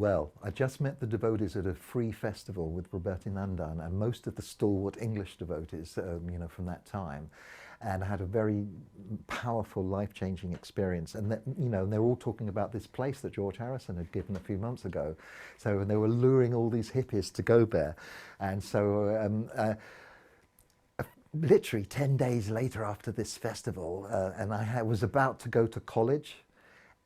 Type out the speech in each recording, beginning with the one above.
Well, I just met the devotees at a free festival with Roberta Nandan and most of the stalwart English devotees, from that time, and I had a very powerful, life-changing experience. And they're all talking about this place that George Harrison had given a few months ago. So they were luring all these hippies to go there, and so. Literally 10 days later after this festival, and I was about to go to college,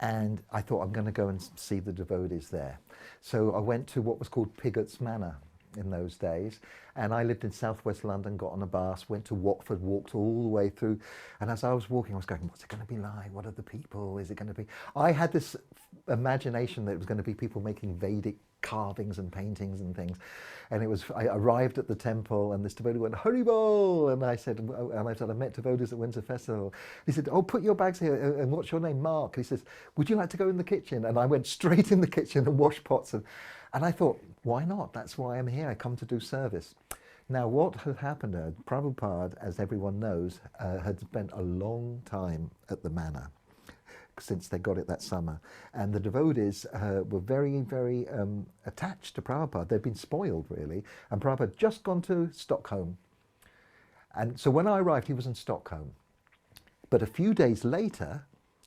and I thought I'm going to go and see the devotees there. So I went to what was called Pigott's Manor in those days, and I lived in southwest London, got on a bus, went to Watford, walked all the way through, and as I was walking I was going, what's it going to be like? What are the people? Is it going to be... I had this imagination that it was going to be people making Vedic carvings and paintings and things, and I arrived at the temple and this devotee went, Haribol, and I said, I met devotees at Winter Festival. He said, oh, put your bags here, and what's your name? Mark. He says, would you like to go in the kitchen? And I went straight in the kitchen and washed pots, and I thought, why not? That's why I'm here. I come to do service. Now, what had happened, Prabhupada, as everyone knows, had spent a long time at the manor since they got it that summer. And the devotees were very, very attached to Prabhupada. They'd been spoiled, really. And Prabhupada had just gone to Stockholm. And so when I arrived, he was in Stockholm. But a few days later,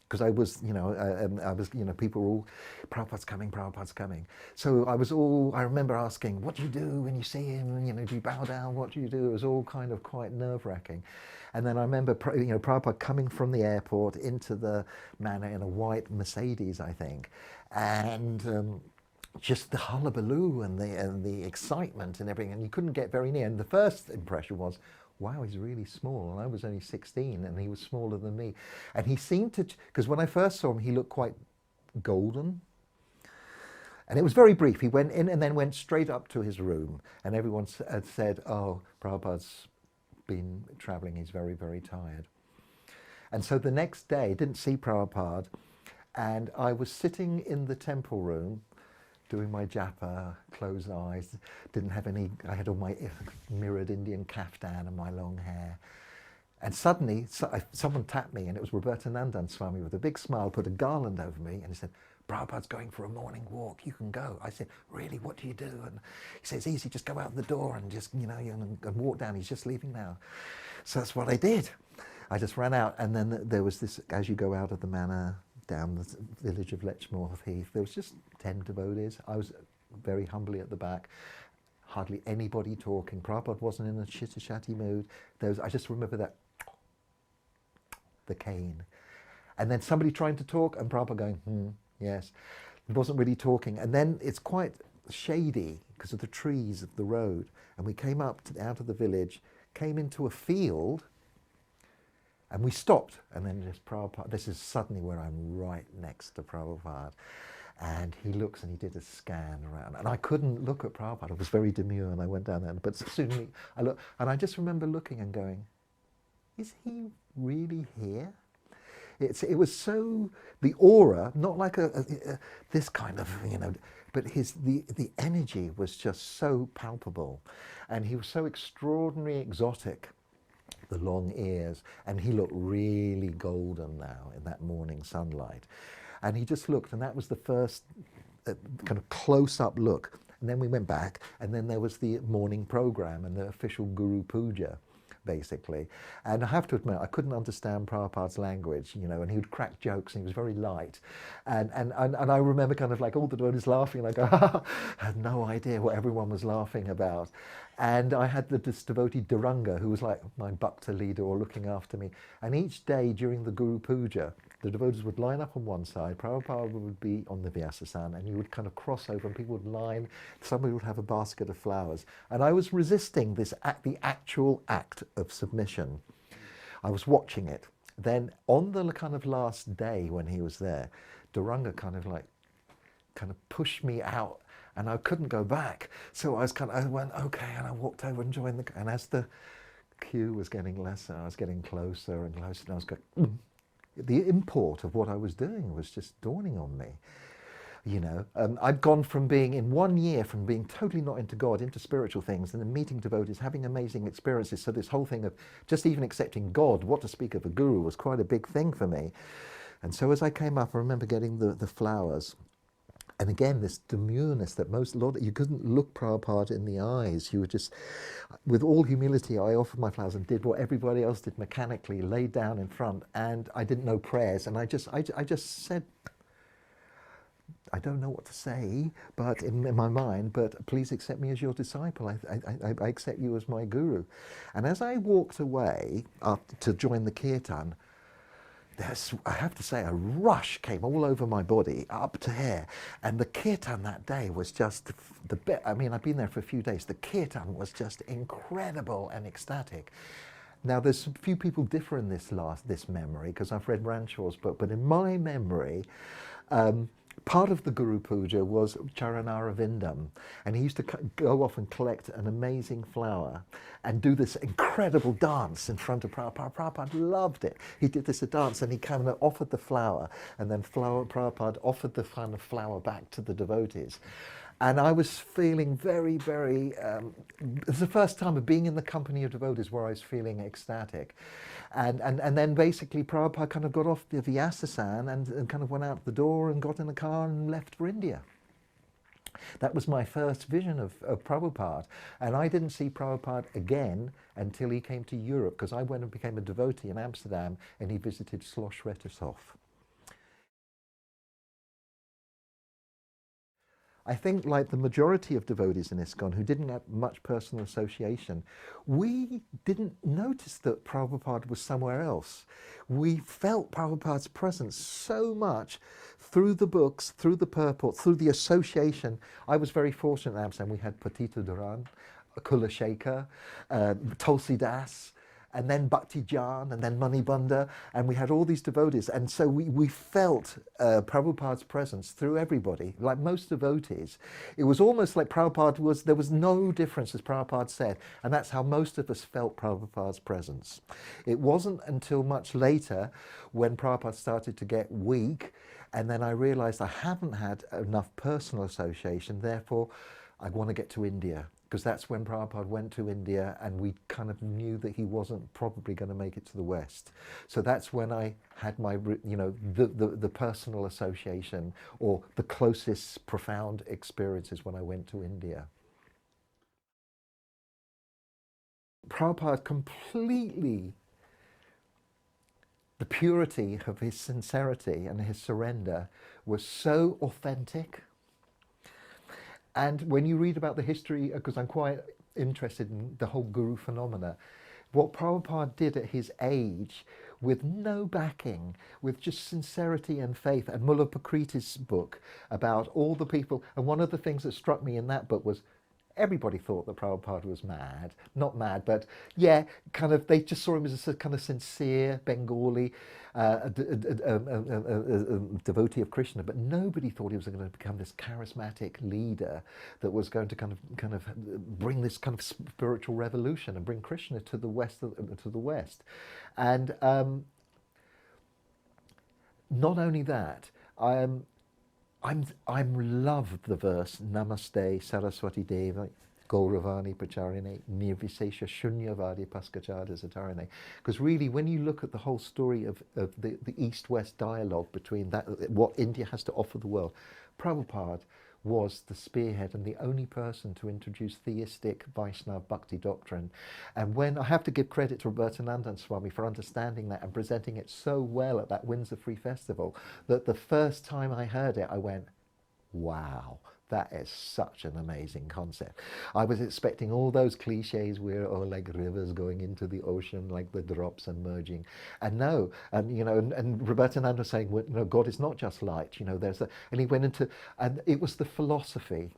because I was, people were all, Prabhupada's coming, Prabhupada's coming. So I remember asking, what do you do when you see him? Do you bow down? What do you do? It was all kind of quite nerve-wracking. And then I remember, Prabhupada coming from the airport into the manor in a white Mercedes, I think. And just the hullabaloo and the excitement and everything. And you couldn't get very near. And the first impression was, wow, he's really small. And I was only 16 and he was smaller than me. And he seemed to, because when I first saw him, he looked quite golden. And it was very brief. He went in and then went straight up to his room. And everyone had said, oh, Prabhupada's been traveling, he's very, very tired. And so the next day, didn't see Prabhupada, and I was sitting in the temple room doing my japa, closed eyes, didn't have any, I had all my mirrored Indian kaftan and my long hair. And suddenly, someone tapped me, and it was Roberta Nandan Swami with a big smile, put a garland over me, and he said, Prabhupada's going for a morning walk, you can go. I said, really, what do you do? And he said, it's easy, just go out the door and just, and walk down, he's just leaving now. So that's what I did. I just ran out, and then there was this, as you go out of the manor, down the village of Letchmore Heath, there was just 10 devotees. I was very humbly at the back, hardly anybody talking. Prabhupada wasn't in a chitter-chatty mood. I just remember the cane. And then somebody trying to talk, and Prabhupada going, yes. He wasn't really talking. And then it's quite shady because of the trees of the road. And we came out of the village, came into a field, and we stopped. And then just Prabhupada, this is suddenly where I'm right next to Prabhupada. And he looks and he did a scan around. And I couldn't look at Prabhupada. I was very demure and I went down there. But soon I looked, and I just remember looking and going, is he really here? It was so, the aura, not like this kind of, but the energy was just so palpable. And he was so extraordinarily exotic, the long ears, and he looked really golden now in that morning sunlight. And he just looked, and that was the first kind of close-up look. And then we went back, and then there was the morning program and the official Guru Puja, basically. And I have to admit, I couldn't understand Prabhupada's language, and he would crack jokes, and he was very light. And I remember kind of like all the devotees laughing, and I go, I had no idea what everyone was laughing about. And I had this devotee Duranga, who was like my bhakta leader or looking after me. And each day during the Guru Puja, the devotees would line up on one side, Prabhupada would be on the Vyasasana, and you would kind of cross over and people would line, somebody would have a basket of flowers. And I was resisting the actual act of submission. I was watching it. Then on the kind of last day when he was there, Duranga kind of pushed me out, and I couldn't go back. So I went, okay, and I walked over and joined and as the queue was getting lesser, I was getting closer and closer, and I was going, the import of what I was doing was just dawning on me. I'd gone from being, in 1 year, from being totally not into God, into spiritual things, and then meeting devotees, having amazing experiences. So this whole thing of just even accepting God, what to speak of a guru, was quite a big thing for me. And so as I came up, I remember getting the flowers. And again, this demureness that you couldn't look Prabhupada in the eyes. You were just, with all humility, I offered my flowers and did what everybody else did mechanically, laid down in front, and I didn't know prayers. And I just said, I don't know what to say, but in my mind, but please accept me as your disciple. I accept you as my guru. And as I walked away to join the kirtan, I have to say, a rush came all over my body, up to here. And the kirtan that day was just the bit. I mean, I've been there for a few days. The kirtan was just incredible and ecstatic. Now, there's a few people differ in this memory, because I've read Ranshaw's book, but in my memory, part of the Guru Puja was Charanara Vindam, and he used to go off and collect an amazing flower and do this incredible dance in front of Prabhupada. Prabhupada loved it. He did this dance and he kind of offered the flower, and then Prabhupada offered the kind of flower back to the devotees. And I was feeling very, very, it was the first time of being in the company of devotees where I was feeling ecstatic. And then basically Prabhupada kind of got off the Vyasasan and kind of went out the door and got in the car and left for India. That was my first vision of Prabhupada. And I didn't see Prabhupada again until he came to Europe, because I went and became a devotee in Amsterdam and he visited Schloss Rettershof. I think, like the majority of devotees in ISKCON who didn't have much personal association, we didn't notice that Prabhupada was somewhere else. We felt Prabhupada's presence so much through the books, through the purport, through the association. I was very fortunate in Amsterdam. We had Patita Dharan, Kulashekar, Tulsi Das, and then Bhakti Jan, and then Manibanda, and we had all these devotees. And so we felt Prabhupada's presence through everybody, like most devotees. It was almost like there was no difference, as Prabhupada said, and that's how most of us felt Prabhupada's presence. It wasn't until much later, when Prabhupada started to get weak, and then I realized I haven't had enough personal association, therefore I want to get to India. Because that's when Prabhupada went to India, and we kind of knew that he wasn't probably going to make it to the West. So that's when I had my, the personal association, or the closest profound experiences, when I went to India. Prabhupada completely, the purity of his sincerity and his surrender was so authentic. And when you read about the history, because I'm quite interested in the whole guru phenomena, what Prabhupada did at his age, with no backing, with just sincerity and faith, and Mullah Pakriti's book about all the people, and one of the things that struck me in that book was everybody thought that Prabhupada was mad. Not mad, but yeah, kind of, they just saw him as a kind of sincere Bengali devotee of Krishna, but nobody thought he was going to become this charismatic leader that was going to kind of bring this kind of spiritual revolution and bring Krishna to the West. And not only that, I love the verse Namaste Saraswati Deva Gauravani Pacharine Nirvisesha Shunyavadi Paskachada Satarine. Because really, when you look at the whole story of the East-West dialogue between what India has to offer the world, Prabhupada was the spearhead and the only person to introduce theistic Vaishnava Bhakti doctrine. And when I have to give credit to Robertananda Swami for understanding that and presenting it so well at that Windsor Free Festival, that the first time I heard it, I went, wow, that is such an amazing concept. I was expecting all those cliches where, like rivers going into the ocean, like the drops and merging. And no, and and Robertananda was saying, well, no, God is not just light, and he went into, and it was the philosophy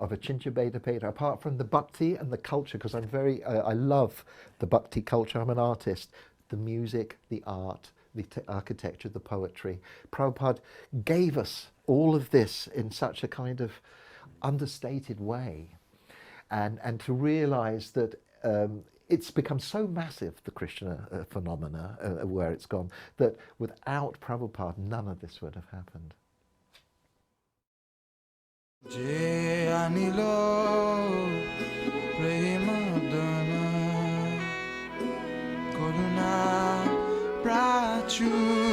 of Achintya Bheda Bheda, apart from the bhakti and the culture, because I love the bhakti culture, I'm an artist, the music, the art, the architecture, the poetry. Prabhupada gave us all of this in such a kind of understated way. And to realize that it's become so massive, the Krishna phenomena, where it's gone, that without Prabhupada, none of this would have happened. Je anilo prema dana karuna prachur